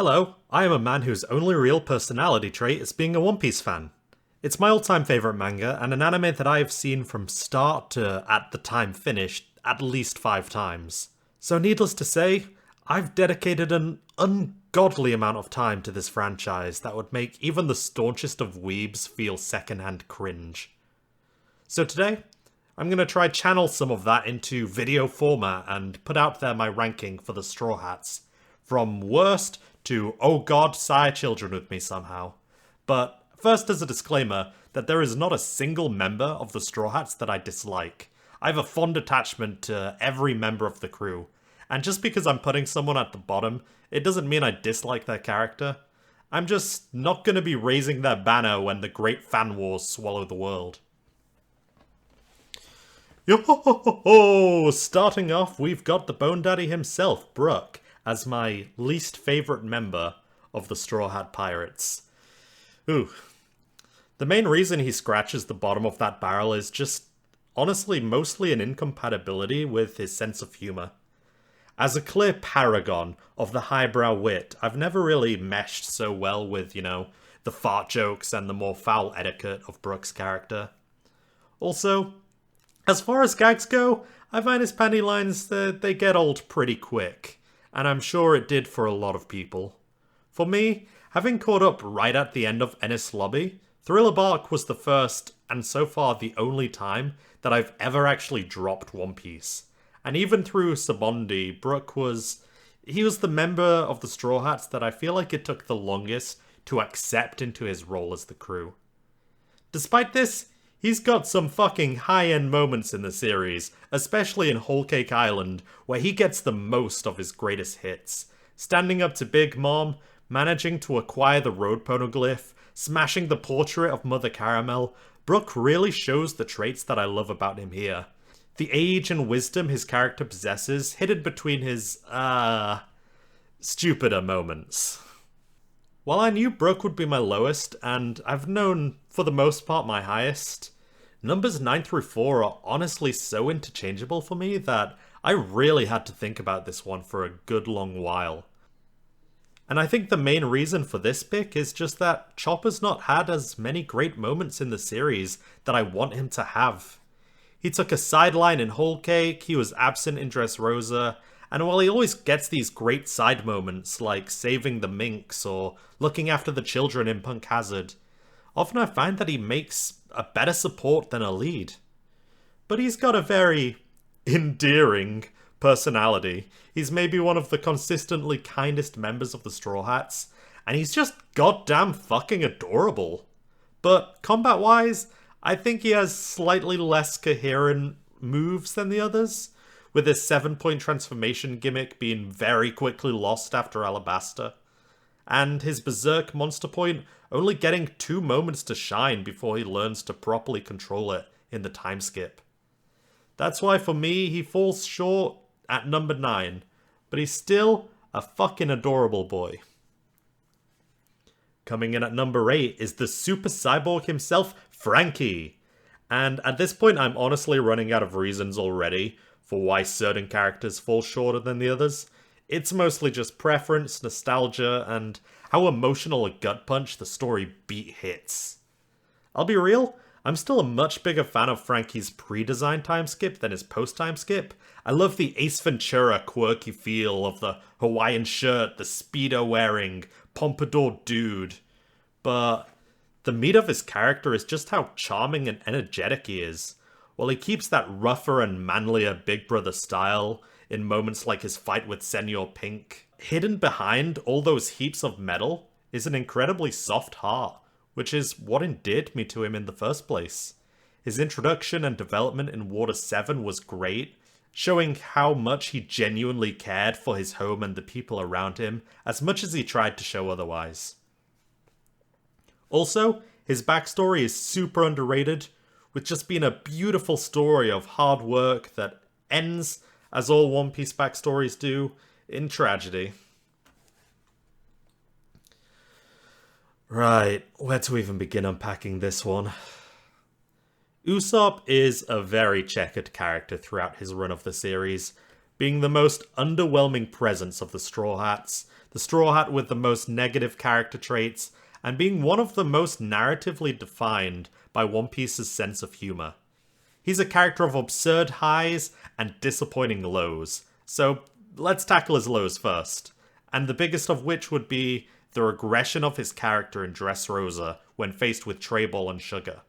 Hello, I am a man whose only real personality trait is being a One Piece fan. It's my all-time favourite manga, and an anime that I have seen from start to, at the time finished, at least 5 times. So needless to say, I've dedicated an ungodly amount of time to this franchise that would make even the staunchest of weebs feel secondhand cringe. So today, I'm going to try channel some of that into video format and put out there my ranking for the Straw Hats. From worst to, oh god, sire children with me somehow. But first, as a disclaimer, that there is not a single member of the Straw Hats that I dislike. I have a fond attachment to every member of the crew. And just because I'm putting someone at the bottom, it doesn't mean I dislike their character. I'm just not going to be raising their banner when the great fan wars swallow the world. Yo-ho-ho-ho-ho! Starting off, we've got the Bone Daddy himself, Brooke, as my least favourite member of the Straw Hat Pirates. Ooh. The main reason he scratches the bottom of that barrel is just, honestly, mostly an incompatibility with his sense of humour. As a clear paragon of the highbrow wit, I've never really meshed so well with, the fart jokes and the more foul etiquette of Brooke's character. Also, as far as gags go, I find his panty lines, they get old pretty quick. And I'm sure it did for a lot of people. For me, having caught up right at the end of Enies Lobby, Thriller Bark was the first, and so far the only time, that I've ever actually dropped One Piece. And even through Sabondi, Brooke was the member of the Straw Hats that I feel like it took the longest to accept into his role as the crew. Despite this, he's got some fucking high-end moments in the series, especially in Whole Cake Island, where he gets the most of his greatest hits. Standing up to Big Mom, managing to acquire the road poneglyph, smashing the portrait of Mother Caramel, Brooke really shows the traits that I love about him here. The age and wisdom his character possesses, hidden between his, stupider moments. While I knew Brooke would be my lowest, and I've known, for the most part, my highest, numbers 9 through 4 are honestly so interchangeable for me that I really had to think about this one for a good long while. And I think the main reason for this pick is just that Chopper's not had as many great moments in the series that I want him to have. He took a sideline in Whole Cake, he was absent in Dressrosa, and while he always gets these great side moments, like saving the minks or looking after the children in Punk Hazard, often I find that he makes a better support than a lead. But he's got a very endearing personality. He's maybe one of the consistently kindest members of the Straw Hats, and he's just goddamn fucking adorable. But combat-wise, I think he has slightly less coherent moves than the others, with his 7-point transformation gimmick being very quickly lost after Alabasta, and his Berserk monster point only getting 2 moments to shine before he learns to properly control it in the time skip. That's why for me he falls short at number 9, but he's still a fucking adorable boy. Coming in at number 8 is the super cyborg himself, Frankie. And at this point I'm honestly running out of reasons already for why certain characters fall shorter than the others. It's mostly just preference, nostalgia, and how emotional a gut punch the story beat hits. I'll be real, I'm still a much bigger fan of Frankie's pre-design time skip than his post-time skip. I love the Ace Ventura quirky feel of the Hawaiian shirt, the Speedo wearing, pompadour dude. But the meat of his character is just how charming and energetic he is. While he keeps that rougher and manlier Big Brother style in moments like his fight with Senor Pink, hidden behind all those heaps of metal is an incredibly soft heart, which is what endeared me to him in the first place. His introduction and development in Water 7 was great, showing how much he genuinely cared for his home and the people around him, as much as he tried to show otherwise. Also, his backstory is super underrated, with just being a beautiful story of hard work that ends, as all One Piece backstories do, in tragedy. Right, where to even begin unpacking this one? Usopp is a very checkered character throughout his run of the series, being the most underwhelming presence of the Straw Hats, the Straw Hat with the most negative character traits, and being one of the most narratively defined by One Piece's sense of humor. He's a character of absurd highs and disappointing lows, so let's tackle his lows first, and the biggest of which would be the regression of his character in Dressrosa when faced with Tray Ball and Sugar.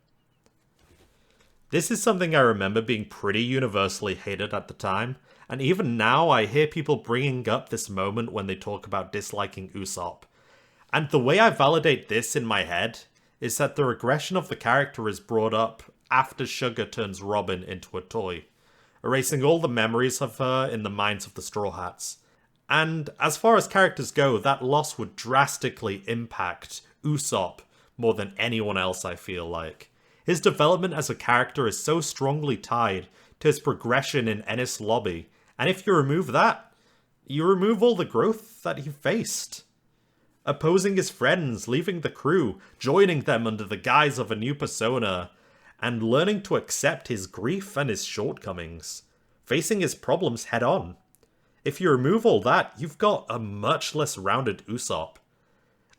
This is something I remember being pretty universally hated at the time, and even now I hear people bringing up this moment when they talk about disliking Usopp. And the way I validate this in my head is that the regression of the character is brought up after Sugar turns Robin into a toy, erasing all the memories of her in the minds of the Straw Hats. And as far as characters go, that loss would drastically impact Usopp more than anyone else, I feel like. His development as a character is so strongly tied to his progression in Enies Lobby, and if you remove that, you remove all the growth that he faced. Opposing his friends, leaving the crew, joining them under the guise of a new persona, and learning to accept his grief and his shortcomings, facing his problems head on. If you remove all that, you've got a much less rounded Usopp.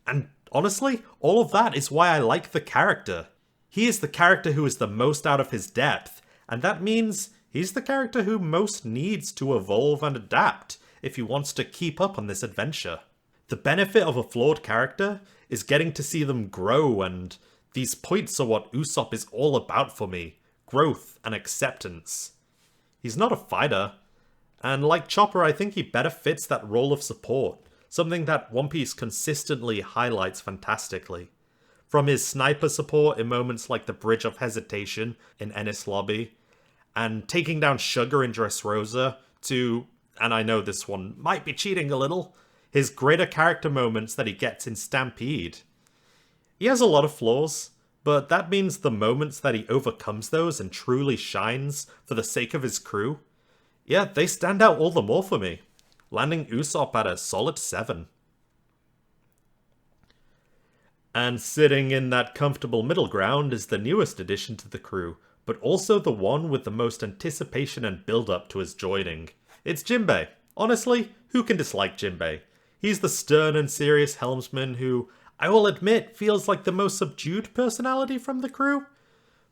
And honestly, all of that is why I like the character. He is the character who is the most out of his depth, and that means he's the character who most needs to evolve and adapt if he wants to keep up on this adventure. The benefit of a flawed character is getting to see them grow, and these points are what Usopp is all about for me. Growth and acceptance. He's not a fighter, and like Chopper, I think he better fits that role of support, something that One Piece consistently highlights fantastically. From his sniper support in moments like the Bridge of Hesitation in Enies Lobby, and taking down Sugar in Dressrosa, to, and I know this one might be cheating a little, his greater character moments that he gets in Stampede. He has a lot of flaws, but that means the moments that he overcomes those and truly shines for the sake of his crew, yeah, they stand out all the more for me, landing Usopp at a solid 7. And sitting in that comfortable middle ground is the newest addition to the crew, but also the one with the most anticipation and build-up to his joining. It's Jinbei. Honestly, who can dislike Jinbei? He's the stern and serious helmsman who, I will admit, feels like the most subdued personality from the crew.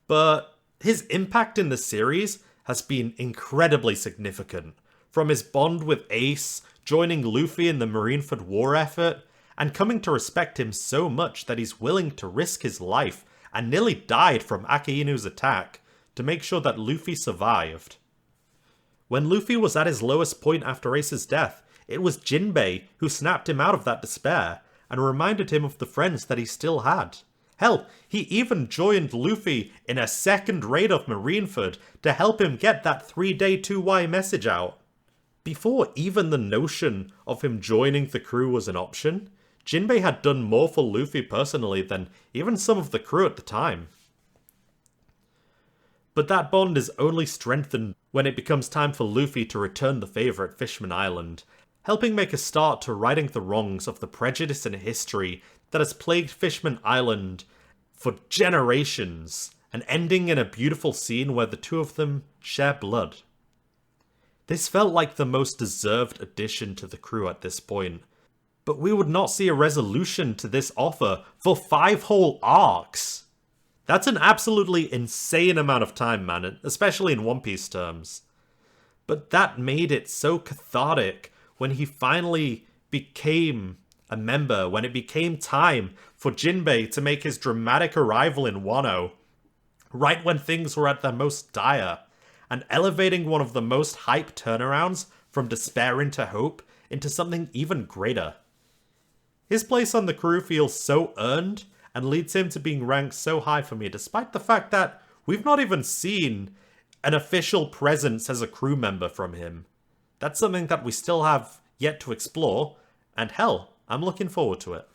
But his impact in the series has been incredibly significant. From his bond with Ace, joining Luffy in the Marineford war effort, and coming to respect him so much that he's willing to risk his life and nearly died from Akainu's attack to make sure that Luffy survived. When Luffy was at his lowest point after Ace's death, it was Jinbei who snapped him out of that despair and reminded him of the friends that he still had. Hell, he even joined Luffy in a second raid of Marineford to help him get that 3-day 2Y message out. Before even the notion of him joining the crew was an option, Jinbei had done more for Luffy personally than even some of the crew at the time. But that bond is only strengthened when it becomes time for Luffy to return the favour at Fishman Island, helping make a start to righting the wrongs of the prejudice and history that has plagued Fishman Island for generations, and ending in a beautiful scene where the two of them share blood. This felt like the most deserved addition to the crew at this point, but we would not see a resolution to this offer for 5 whole arcs. That's an absolutely insane amount of time, man, especially in One Piece terms. But that made it so cathartic when he finally became a member, when it became time for Jinbei to make his dramatic arrival in Wano, right when things were at their most dire, and elevating one of the most hype turnarounds from despair into hope into something even greater. His place on the crew feels so earned and leads him to being ranked so high for me, despite the fact that we've not even seen an official presence as a crew member from him. That's something that we still have yet to explore, and hell, I'm looking forward to it.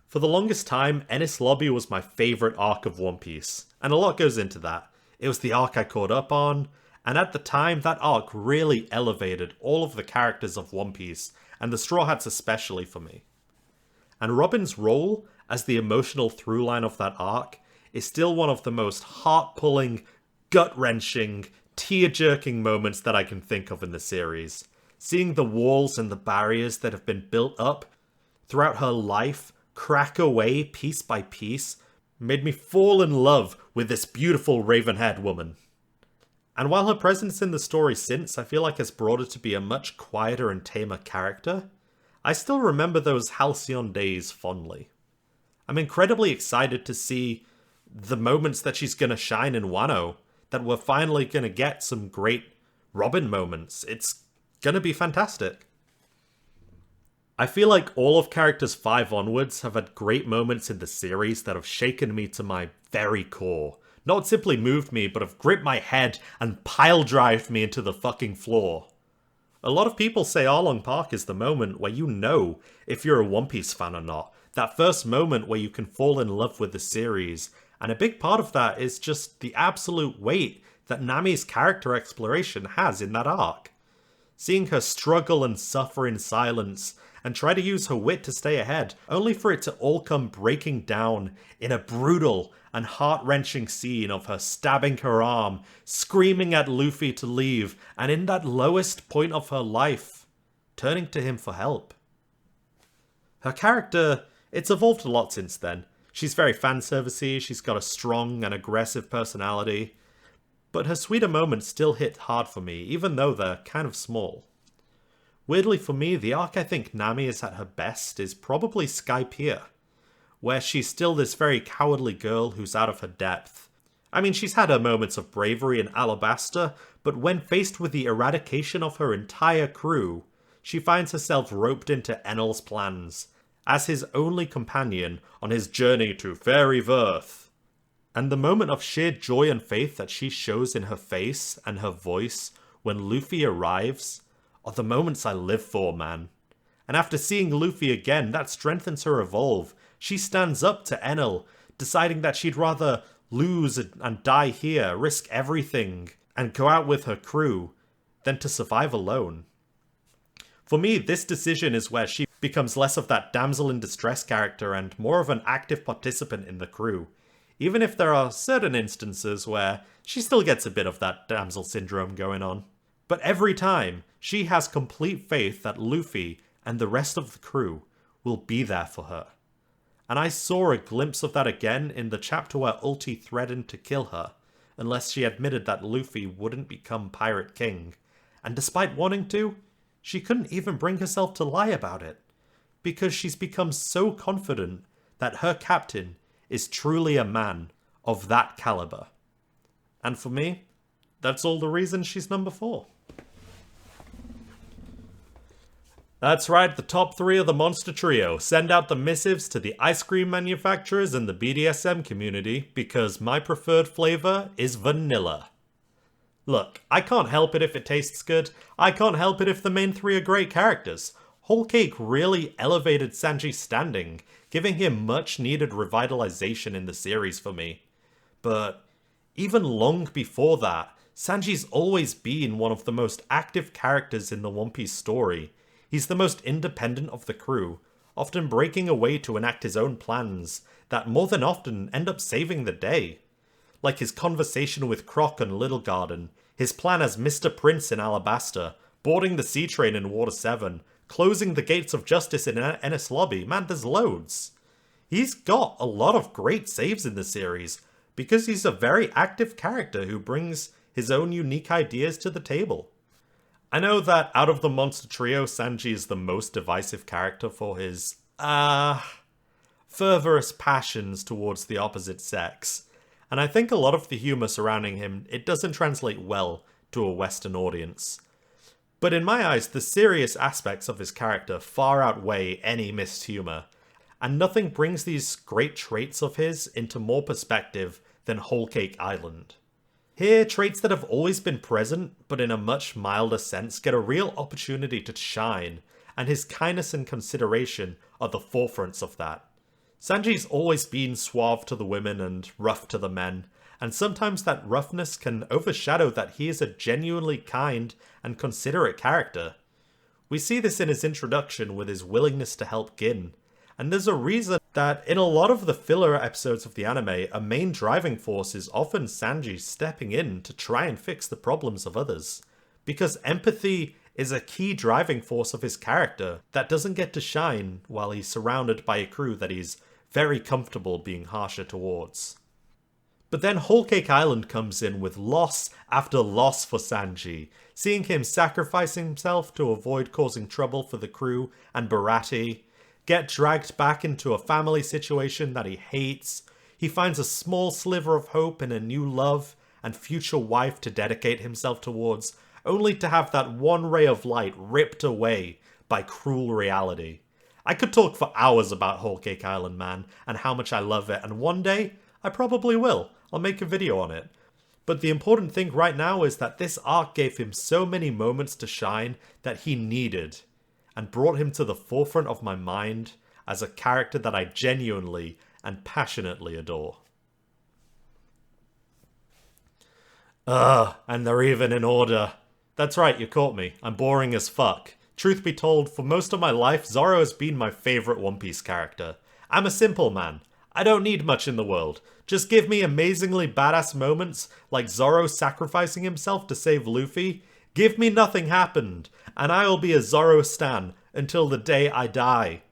For the longest time, Enies Lobby was my favourite arc of One Piece, and a lot goes into that. It was the arc I caught up on, and at the time that arc really elevated all of the characters of One Piece, and the Straw Hats especially for me. And Robin's role as the emotional through line of that arc is still one of the most heart-pulling, gut-wrenching, tear-jerking moments that I can think of in the series. Seeing the walls and the barriers that have been built up throughout her life crack away piece by piece made me fall in love with this beautiful raven-haired woman. And while her presence in the story since I feel like has brought her to be a much quieter and tamer character, I still remember those halcyon days fondly. I'm incredibly excited to see the moments that she's going to shine in Wano, that we're finally going to get some great Robin moments. It's going to be fantastic. I feel like all of characters 5 onwards have had great moments in the series that have shaken me to my very core. Not simply moved me, but have gripped my head and pile-drived me into the fucking floor. A lot of people say Arlong Park is the moment where you know if you're a One Piece fan or not. That first moment where you can fall in love with the series. And a big part of that is just the absolute weight that Nami's character exploration has in that arc. Seeing her struggle and suffer in silence and try to use her wit to stay ahead, only for it to all come breaking down in a brutal and heart-wrenching scene of her stabbing her arm, screaming at Luffy to leave, and in that lowest point of her life, turning to him for help. Her character, it's evolved a lot since then. She's very fanservice-y, she's got a strong and aggressive personality, but her sweeter moments still hit hard for me, even though they're kind of small. Weirdly for me, the arc I think Nami is at her best is probably Sky Pier, where she's still this very cowardly girl who's out of her depth. I mean, she's had her moments of bravery in Alabasta, but when faced with the eradication of her entire crew, she finds herself roped into Enel's plans, as his only companion on his journey to Fairy Verth. And the moment of sheer joy and faith that she shows in her face and her voice when Luffy arrives are the moments I live for, man. And after seeing Luffy again, that strengthens her resolve. She stands up to Enel, deciding that she'd rather lose and die here, risk everything, and go out with her crew, than to survive alone. For me, this decision is where she becomes less of that damsel in distress character and more of an active participant in the crew, even if there are certain instances where she still gets a bit of that damsel syndrome going on. But every time, she has complete faith that Luffy and the rest of the crew will be there for her. And I saw a glimpse of that again in the chapter where Ulti threatened to kill her, unless she admitted that Luffy wouldn't become Pirate King. And despite wanting to, she couldn't even bring herself to lie about it, because she's become so confident that her captain is truly a man of that caliber. And for me, that's all the reason she's number 4. That's right, the top 3 of the Monster Trio. Send out the missives to the ice cream manufacturers and the BDSM community, because my preferred flavor is vanilla. Look, I can't help it if it tastes good. I can't help it if the main 3 are great characters. Whole Cake really elevated Sanji's standing, giving him much needed revitalization in the series for me. But even long before that, Sanji's always been one of the most active characters in the One Piece story. He's the most independent of the crew, often breaking away to enact his own plans that more than often end up saving the day. Like his conversation with Croc and Little Garden, his plan as Mr. Prince in Alabasta, boarding the sea train in Water 7, closing the gates of justice in Ennis Lobby. Man, there's loads. He's got a lot of great saves in the series, because he's a very active character who brings his own unique ideas to the table. I know that out of the Monster Trio, Sanji is the most divisive character for his, fervorous passions towards the opposite sex. And I think a lot of the humor surrounding him, it doesn't translate well to a Western audience. But in my eyes, the serious aspects of his character far outweigh any missed humor, and nothing brings these great traits of his into more perspective than Whole Cake Island. Here, traits that have always been present, but in a much milder sense, get a real opportunity to shine, and his kindness and consideration are the forefronts of that. Sanji's always been suave to the women and rough to the men, and sometimes that roughness can overshadow that he is a genuinely kind and considerate character. We see this in his introduction with his willingness to help Gin, And there's a reason that in a lot of the filler episodes of the anime, a main driving force is often Sanji stepping in to try and fix the problems of others. Because empathy is a key driving force of his character that doesn't get to shine while he's surrounded by a crew that he's very comfortable being harsher towards. But then Whole Cake Island comes in with loss after loss for Sanji, seeing him sacrifice himself to avoid causing trouble for the crew and Baratie, get dragged back into a family situation that he hates. He finds a small sliver of hope in a new love and future wife to dedicate himself towards, only to have that one ray of light ripped away by cruel reality. I could talk for hours about Whole Cake Island, man, and how much I love it, and one day, I probably will. I'll make a video on it. But the important thing right now is that this arc gave him so many moments to shine that he needed, and brought him to the forefront of my mind as a character that I genuinely and passionately adore. And they're even in order. That's right, you caught me. I'm boring as fuck. Truth be told, for most of my life, Zorro has been my favourite One Piece character. I'm a simple man. I don't need much in the world. Just give me amazingly badass moments like Zorro sacrificing himself to save Luffy. Give me Nothing Happened, and I will be a Zorro stan until the day I die.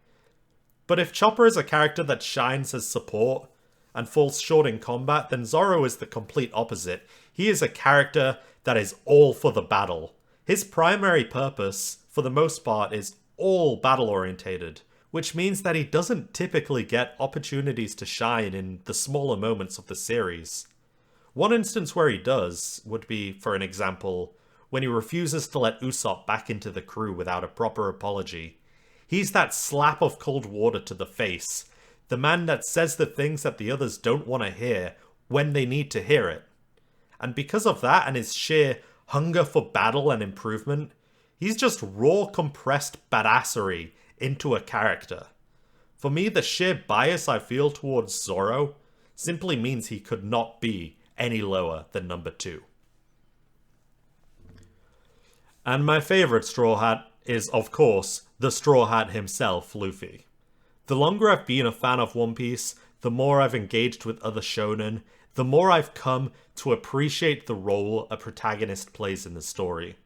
But if Chopper is a character that shines as support and falls short in combat, then Zorro is the complete opposite. He is a character that is all for the battle. His primary purpose, for the most part, is all battle-orientated, which means that he doesn't typically get opportunities to shine in the smaller moments of the series. One instance where he does would be, for an example, when he refuses to let Usopp back into the crew without a proper apology. He's that slap of cold water to the face, the man that says the things that the others don't want to hear when they need to hear it. And because of that and his sheer hunger for battle and improvement, he's just raw compressed badassery into a character. For me, the sheer bias I feel towards Zorro simply means he could not be any lower than number 2. And my favourite Straw Hat is, of course, the Straw Hat himself, Luffy. The longer I've been a fan of One Piece, the more I've engaged with other shonen, the more I've come to appreciate the role a protagonist plays in the story.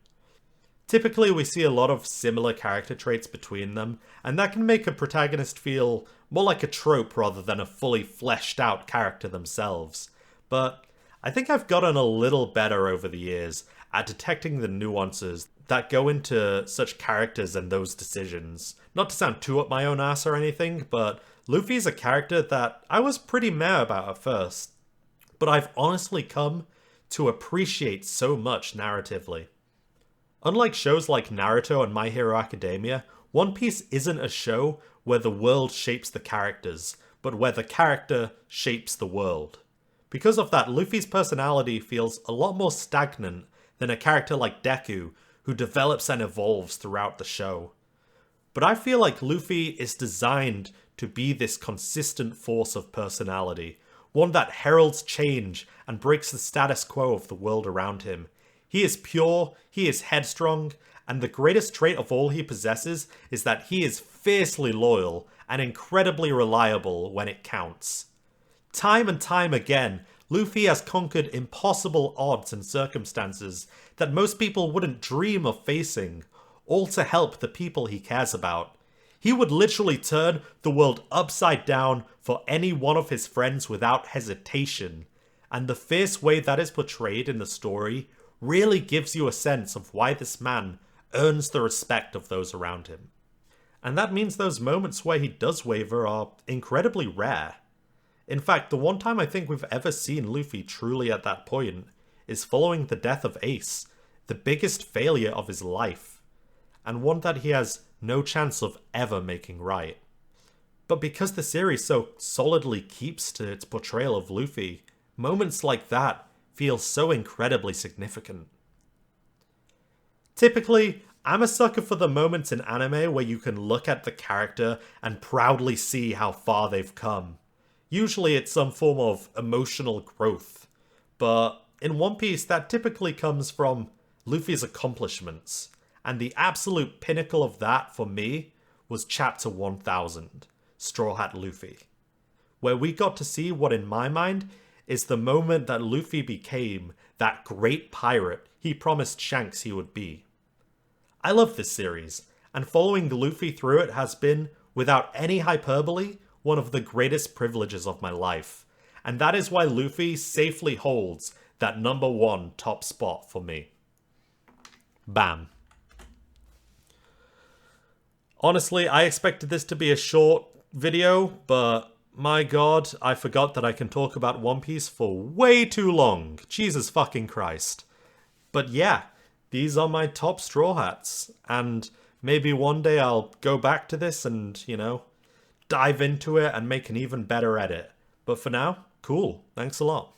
Typically, we see a lot of similar character traits between them, and that can make a protagonist feel more like a trope rather than a fully fleshed out character themselves. But I think I've gotten a little better over the years at detecting the nuances that go into such characters and those decisions. Not to sound too up my own ass or anything, but Luffy's a character that I was pretty meh about at first, but I've honestly come to appreciate so much narratively. Unlike shows like Naruto and My Hero Academia, One Piece isn't a show where the world shapes the characters, but where the character shapes the world. Because of that, Luffy's personality feels a lot more stagnant than a character like Deku, who develops and evolves throughout the show. But I feel like Luffy is designed to be this consistent force of personality, one that heralds change and breaks the status quo of the world around him. He is pure, he is headstrong, and the greatest trait of all he possesses is that he is fiercely loyal and incredibly reliable when it counts. Time and time again, Luffy has conquered impossible odds and circumstances that most people wouldn't dream of facing, all to help the people he cares about. He would literally turn the world upside down for any one of his friends without hesitation, and the fierce way that is portrayed in the story really gives you a sense of why this man earns the respect of those around him. And that means those moments where he does waver are incredibly rare. In fact, the one time I think we've ever seen Luffy truly at that point is following the death of Ace, the biggest failure of his life, and one that he has no chance of ever making right. But because the series so solidly keeps to its portrayal of Luffy, moments like that feel so incredibly significant. Typically, I'm a sucker for the moments in anime where you can look at the character and proudly see how far they've come. Usually it's some form of emotional growth, but in One Piece that typically comes from Luffy's accomplishments, and the absolute pinnacle of that for me was Chapter 1000. Straw Hat Luffy, where we got to see what in my mind is the moment that Luffy became that great pirate he promised Shanks he would be. I love this series, and following Luffy through it has been, without any hyperbole, one of the greatest privileges of my life. And that is why Luffy safely holds that #1 top spot for me. Bam. Honestly, I expected this to be a short video, but my god, I forgot that I can talk about One Piece for way too long. Jesus fucking Christ. But yeah, these are my top Straw Hats, and maybe one day I'll go back to this and, dive into it and make an even better edit. But for now, cool. Thanks a lot.